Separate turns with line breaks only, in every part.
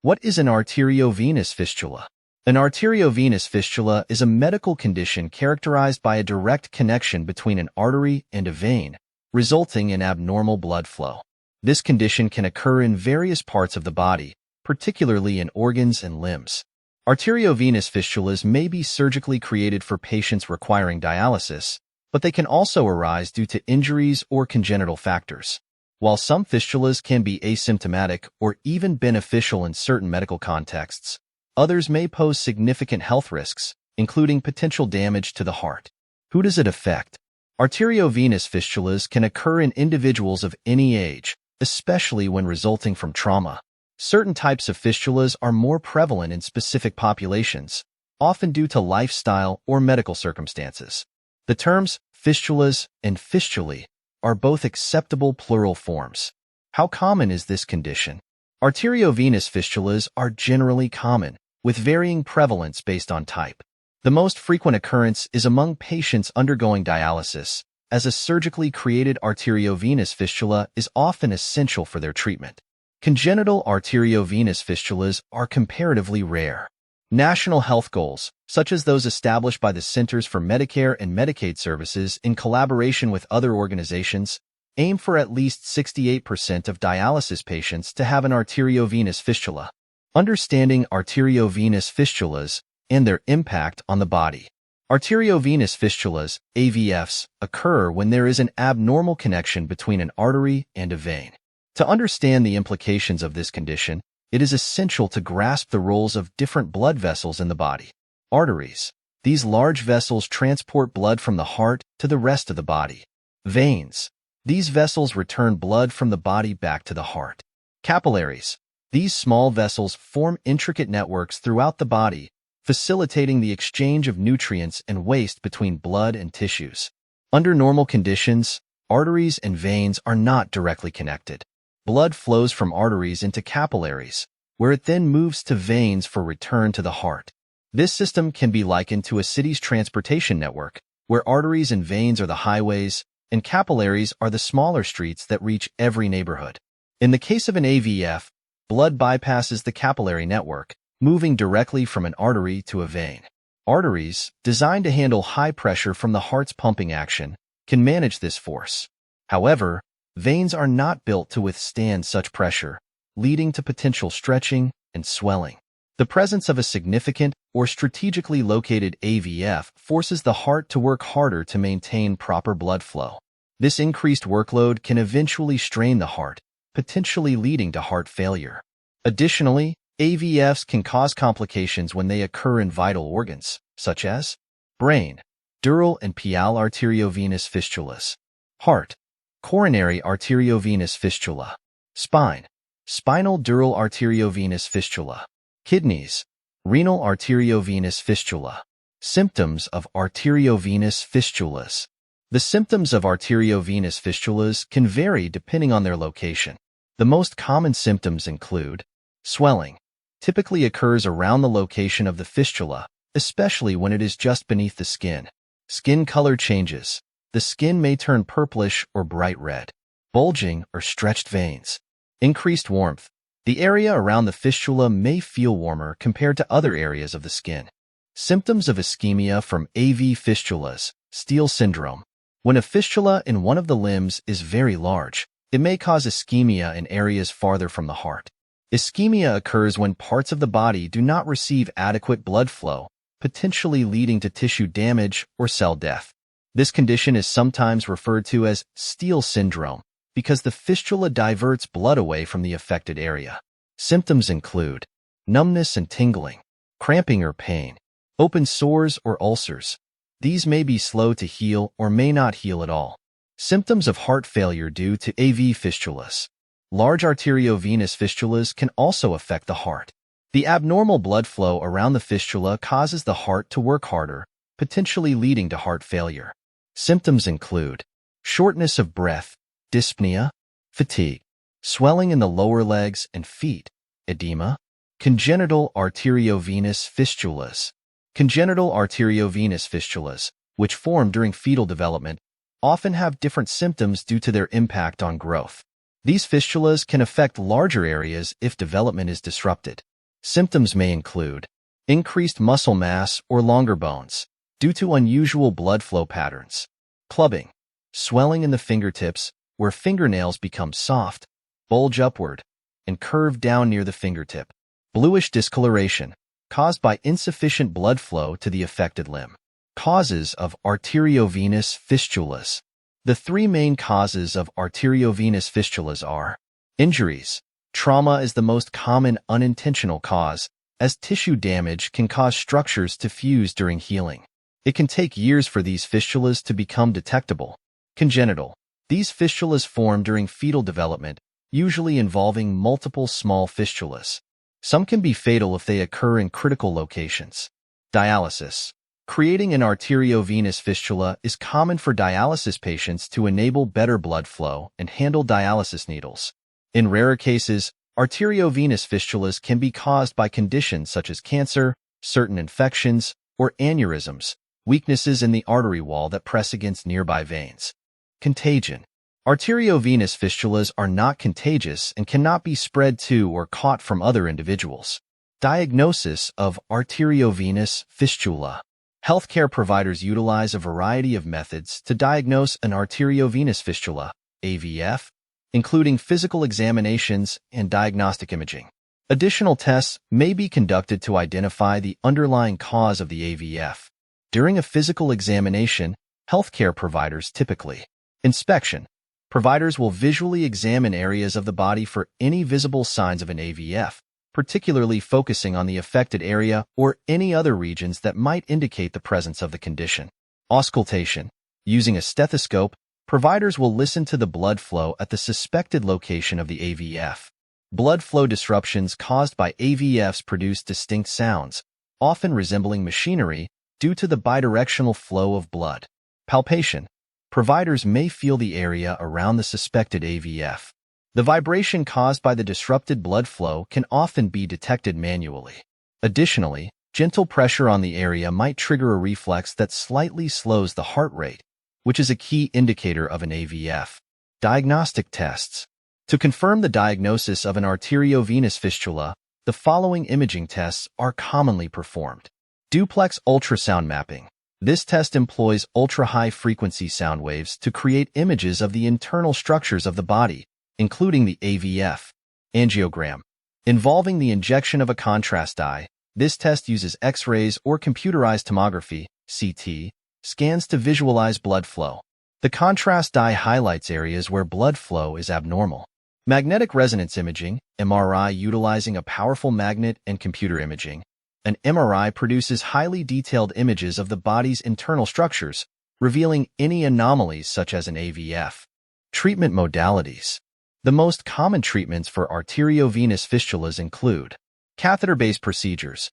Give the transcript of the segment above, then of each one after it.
What is an arteriovenous fistula? An arteriovenous fistula is a medical condition characterized by a direct connection between an artery and a vein, resulting in abnormal blood flow. This condition can occur in various parts of the body, particularly in organs and limbs. Arteriovenous fistulas may be surgically created for patients requiring dialysis, but they can also arise due to injuries or congenital factors. While some fistulas can be asymptomatic or even beneficial in certain medical contexts, others may pose significant health risks, including potential damage to the heart. Who does it affect? Arteriovenous fistulas can occur in individuals of any age, especially when resulting from trauma. Certain types of fistulas are more prevalent in specific populations, often due to lifestyle or medical circumstances. The terms fistulas and fistulae are both acceptable plural forms. How common is this condition? Arteriovenous fistulas are generally common, with varying prevalence based on type. The most frequent occurrence is among patients undergoing dialysis, as a surgically created arteriovenous fistula is often essential for their treatment. Congenital arteriovenous fistulas are comparatively rare. National health goals, such as those established by the Centers for Medicare and Medicaid Services in collaboration with other organizations, aim for at least 68% of dialysis patients to have an arteriovenous fistula. Understanding arteriovenous fistulas and their impact on the body. Arteriovenous fistulas, AVFs, occur when there is an abnormal connection between an artery and a vein. To understand the implications of this condition, it is essential to grasp the roles of different blood vessels in the body. Arteries. These large vessels transport blood from the heart to the rest of the body. Veins. These vessels return blood from the body back to the heart. Capillaries. These small vessels form intricate networks throughout the body, facilitating the exchange of nutrients and waste between blood and tissues. Under normal conditions, arteries and veins are not directly connected. Blood flows from arteries into capillaries, where it then moves to veins for return to the heart. This system can be likened to a city's transportation network, where arteries and veins are the highways, and capillaries are the smaller streets that reach every neighborhood. In the case of an AVF, blood bypasses the capillary network, moving directly from an artery to a vein. Arteries, designed to handle high pressure from the heart's pumping action, can manage this force. However, veins are not built to withstand such pressure, leading to potential stretching and swelling. The presence of a significant or strategically located AVF forces the heart to work harder to maintain proper blood flow. This increased workload can eventually strain the heart, potentially leading to heart failure. Additionally, AVFs can cause complications when they occur in vital organs, such as brain, dural and pial arteriovenous fistulas, heart, coronary arteriovenous fistula, spine, spinal dural arteriovenous fistula, kidneys, renal arteriovenous fistula. Symptoms of arteriovenous fistulas. The symptoms of arteriovenous fistulas can vary depending on their location. The most common symptoms include swelling. Typically occurs around the location of the fistula, especially when it is just beneath the skin. Skin color changes. The skin may turn purplish or bright red. Bulging or stretched veins. Increased warmth. The area around the fistula may feel warmer compared to other areas of the skin. Symptoms of ischemia from AV fistulas, Steele syndrome. When a fistula in one of the limbs is very large, it may cause ischemia in areas farther from the heart. Ischemia occurs when parts of the body do not receive adequate blood flow, potentially leading to tissue damage or cell death. This condition is sometimes referred to as Steele syndrome because the fistula diverts blood away from the affected area. Symptoms include numbness and tingling, cramping or pain, open sores or ulcers. These may be slow to heal or may not heal at all. Symptoms of heart failure due to AV fistulas. Large arteriovenous fistulas can also affect the heart. The abnormal blood flow around the fistula causes the heart to work harder, potentially leading to heart failure. Symptoms include shortness of breath, dyspnea, fatigue, swelling in the lower legs and feet, edema. Congenital arteriovenous fistulas. Congenital arteriovenous fistulas, which form during fetal development, often have different symptoms due to their impact on growth. These fistulas can affect larger areas if development is disrupted. Symptoms may include increased muscle mass or longer bones due to unusual blood flow patterns, clubbing, swelling in the fingertips where fingernails become soft, bulge upward, and curve down near the fingertip, bluish discoloration caused by insufficient blood flow to the affected limb. Causes of arteriovenous fistulas. The three main causes of arteriovenous fistulas are injuries. Trauma is the most common unintentional cause, as tissue damage can cause structures to fuse during healing. It can take years for these fistulas to become detectable. Congenital. These fistulas form during fetal development, usually involving multiple small fistulas. Some can be fatal if they occur in critical locations. Dialysis. Creating an arteriovenous fistula is common for dialysis patients to enable better blood flow and handle dialysis needles. In rarer cases, arteriovenous fistulas can be caused by conditions such as cancer, certain infections, or aneurysms, weaknesses in the artery wall that press against nearby veins. Contagion. Arteriovenous fistulas are not contagious and cannot be spread to or caught from other individuals. Diagnosis of arteriovenous fistula. Healthcare providers utilize a variety of methods to diagnose an arteriovenous fistula, AVF, including physical examinations and diagnostic imaging. Additional tests may be conducted to identify the underlying cause of the AVF. During a physical examination, healthcare providers typically inspection. Providers will visually examine areas of the body for any visible signs of an AVF, particularly focusing on the affected area or any other regions that might indicate the presence of the condition. Auscultation. Using a stethoscope, providers will listen to the blood flow at the suspected location of the AVF. Blood flow disruptions caused by AVFs produce distinct sounds, often resembling machinery, due to the bidirectional flow of blood. Palpation. Providers may feel the area around the suspected AVF. The vibration caused by the disrupted blood flow can often be detected manually. Additionally, gentle pressure on the area might trigger a reflex that slightly slows the heart rate, which is a key indicator of an AVF. Diagnostic tests. To confirm the diagnosis of an arteriovenous fistula, the following imaging tests are commonly performed. Duplex ultrasound mapping. This test employs ultra-high-frequency sound waves to create images of the internal structures of the body, including the AVF. Angiogram. Involving the injection of a contrast dye, this test uses X-rays or computerized tomography, CT, scans to visualize blood flow. The contrast dye highlights areas where blood flow is abnormal. Magnetic resonance imaging, MRI, utilizing a powerful magnet and computer imaging. An MRI produces highly detailed images of the body's internal structures, revealing any anomalies such as an AVF. Treatment modalities. The most common treatments for arteriovenous fistulas include catheter-based procedures.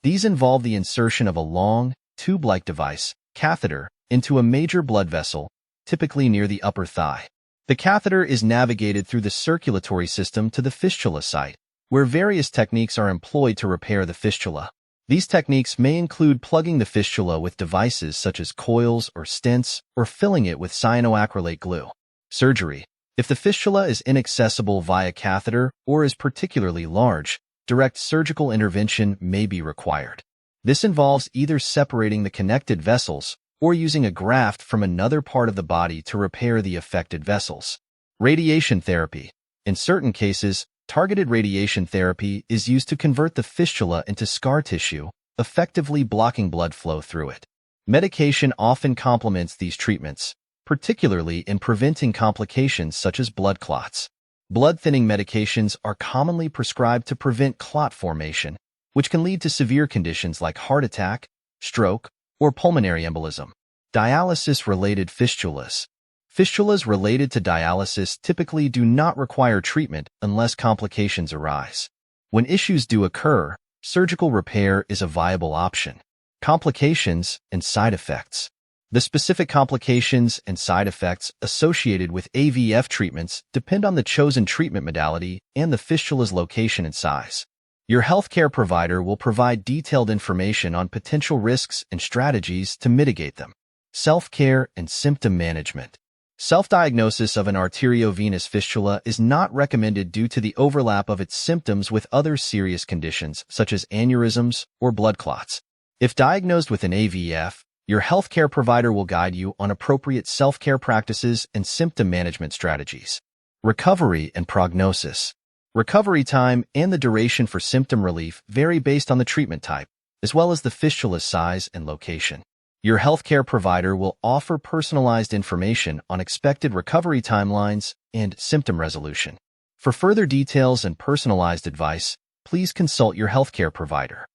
These involve the insertion of a long, tube-like device, catheter, into a major blood vessel, typically near the upper thigh. The catheter is navigated through the circulatory system to the fistula site, where various techniques are employed to repair the fistula. These techniques may include plugging the fistula with devices such as coils or stents, or filling it with cyanoacrylate glue. Surgery. If the fistula is inaccessible via catheter or is particularly large, direct surgical intervention may be required. This involves either separating the connected vessels or using a graft from another part of the body to repair the affected vessels. Radiation therapy. In certain cases, targeted radiation therapy is used to convert the fistula into scar tissue, effectively blocking blood flow through it. Medication often complements these treatments, particularly in preventing complications such as blood clots. Blood-thinning medications are commonly prescribed to prevent clot formation, which can lead to severe conditions like heart attack, stroke, or pulmonary embolism. Dialysis-related fistulas. Fistulas related to dialysis typically do not require treatment unless complications arise. When issues do occur, surgical repair is a viable option. Complications and side effects. The specific complications and side effects associated with AVF treatments depend on the chosen treatment modality and the fistula's location and size. Your healthcare provider will provide detailed information on potential risks and strategies to mitigate them. Self-care and symptom management. Self-diagnosis of an arteriovenous fistula is not recommended due to the overlap of its symptoms with other serious conditions such as aneurysms or blood clots. If diagnosed with an AVF, your healthcare provider will guide you on appropriate self-care practices and symptom management strategies. Recovery and prognosis. Recovery time and the duration for symptom relief vary based on the treatment type, as well as the fistula's size and location. Your healthcare provider will offer personalized information on expected recovery timelines and symptom resolution. For further details and personalized advice, please consult your healthcare provider.